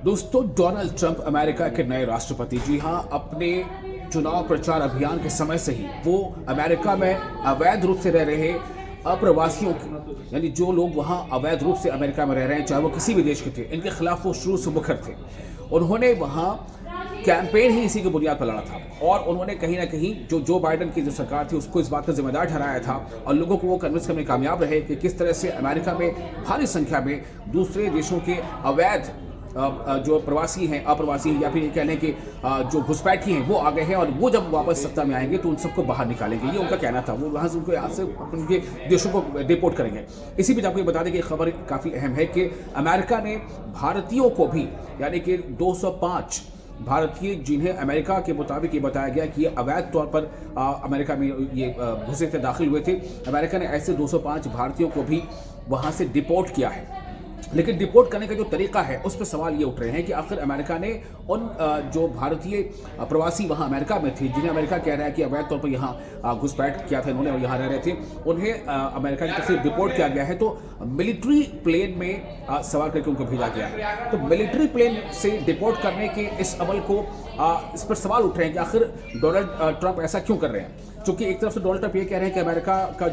दोस्तों, Donald Trump America के नए राष्ट्रपति। जी हां, अपने चुनाव प्रचार अभियान के समय से ही वो अमेरिका में अवैध रूप से रह रहे अप्रवासियों यानी जो लोग वहां अवैध रूप से अमेरिका में रह रहे हैं, चाहे वो किसी भी देश के थे, इनके खिलाफ वो शुरू से मुखर थे। उन्होंने वहां कैंपेन ही इसी की बुनियाद पर लड़ा था और उन्होंने कहीं ना कहीं जो बाइडेन की जो सरकार थी उसको इस बात का जिम्मेदार ठहराया था और लोगों को वो कन्विंस करने में कामयाब रहे कि किस तरह से अमेरिका में भारी संख्या में दूसरे देशों के अवैध जो प्रवासी हैं, अप्रवासी हैं, या फिर ये कह लें कि जो घुसपैठी हैं वो आ गए हैं और वो जब वापस सत्ता में आएंगे तो उन सबको बाहर निकालेंगे। ये उनका कहना था। वो वहाँ से उनको यहाँ से उनके देशों को डिपोर्ट करेंगे। इसी बीच आपको ये बता दें कि खबर काफ़ी अहम है कि अमेरिका ने भारतीयों को भी, यानी कि 205 भारतीय जिन्हें अमेरिका के मुताबिक ये बताया गया कि ये अवैध तौर पर अमेरिका में ये घुसे थे, दाखिल हुए थे, अमेरिका ने ऐसे 205 भारतीयों को भी वहाँ से डिपोर्ट किया है। लेकिन डिपोर्ट करने का जो तरीका है उस पर सवाल ये उठ रहे हैं कि आखिर अमेरिका ने उन जो भारतीय प्रवासी वहाँ अमेरिका में थे, जिन्हें अमेरिका कह रहा है कि अवैध तौर पर यहाँ घुसपैठ किया था इन्होंने और यहाँ रह रहे थे, उन्हें अमेरिका की तरफ से डिपोर्ट किया गया है। तो मिलिट्री प्लेन में सवार करके उनको भेजा गया है। तो मिलिट्री प्लेन से डिपोर्ट करने के इस अमल को इस पर सवाल उठ रहे हैं कि आखिर डोनाल्ड ट्रंप ऐसा क्यों कर रहे हैं। क्योंकि एक तरफ से डोनाल्ड ट्रंप ये कह रहे हैं कि अमेरिका का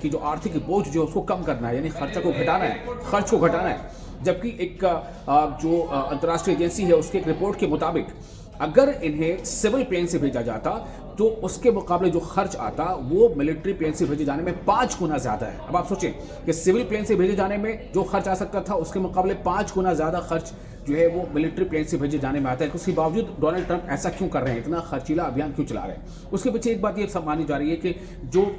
जो आर्थिक बोझ जो उसको कम करना है, यानी खर्च को घटाना है, जबकि एक जो अंतर्राष्ट्रीय एजेंसी है उसकी एक रिपोर्ट के मुताबिक अगर इन्हें सिविल प्लेन से भेजा जाता तो उसके मुकाबले जो खर्च आता वो मिलिट्री प्लेन से भेजे जाने में 5 गुना ज़्यादा है। अब आप सोचें कि सिविल प्लेन से भेजे जाने में जो खर्च आ सकता था उसके मुकाबले 5 गुना ज़्यादा खर्च जो है वो मिलिट्री प्लेन से भेजे जाने में आता है। उसके बावजूद डोनाल्ड ट्रंप ऐसा क्यों कर रहे हैं, इतना खर्चीला अभियान क्यों चला रहे हैं। उसके पीछे एक बात ये सब मानी जा रही है कि जो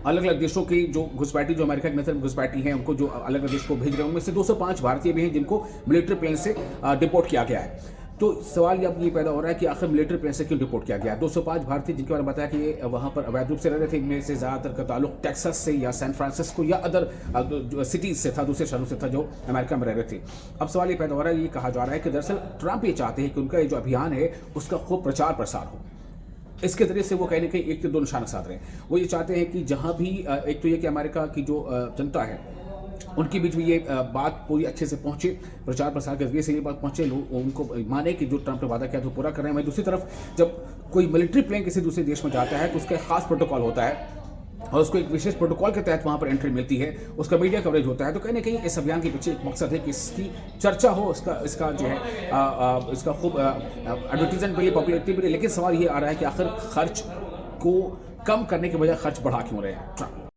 अलग अलग देशों की जो घुसपैठी, जो अमेरिका के नजर घुसपैठी हैं, उनको जो अलग अलग देश को भेज रहे हैं उनमें से 205 भारतीय भी हैं जिनको मिलिट्री प्लेन से डिपोर्ट किया गया है। तो सवाल अब ये पैदा हो रहा है कि आखिर मिलिट्री प्लेन से क्यों डिपोर्ट किया गया। 205 भारतीय जिनके बारे में बताया कि ये वहाँ पर अवैध रूप से रह रहे थे, इनमें से ज़्यादातर का ताल्लुक टेक्सास से या सैन फ्रांसिस्को या अदर सिटीज़ से था, दूसरे शहरों से था जो अमेरिका में रह रहे थे। अब सवाल ये पैदा हो रहा है, ये कहा जा रहा है कि दरअसल ट्रंप ये चाहते हैं कि उनका ये जो अभियान है उसका खूब प्रचार प्रसार हो। इसके जरिए से वो कहीं ना कहीं एक से दो निशाना साध रहे हैं। वो ये चाहते हैं कि जहाँ भी एक तो ये कि अमेरिका की जो जनता है उनके बीच में ये बात पूरी अच्छे से पहुंचे, प्रचार प्रसार के जरिए से ये बात पहुंचे, लोग उनको माने कि जो ट्रंप ने वादा किया तो पूरा कर रहे हैं। दूसरी तरफ जब कोई मिलिट्री प्लेन किसी दूसरे देश में जाता है तो उसका एक खास प्रोटोकॉल होता है और उसको एक विशेष प्रोटोकॉल के तहत वहाँ पर एंट्री मिलती है, उसका मीडिया कवरेज होता है। तो कहीं ना कहीं इस अभियान के पीछे एक मकसद है कि इसकी चर्चा हो, इसका जो है इसका खूब एडवर्टीजमेंट मिले, पॉपुलैरिटी मिले। लेकिन सवाल ये आ रहा है कि आखिर खर्च को कम करने के बजाय खर्च बढ़ा क्यों रहे हैं ट्रंप।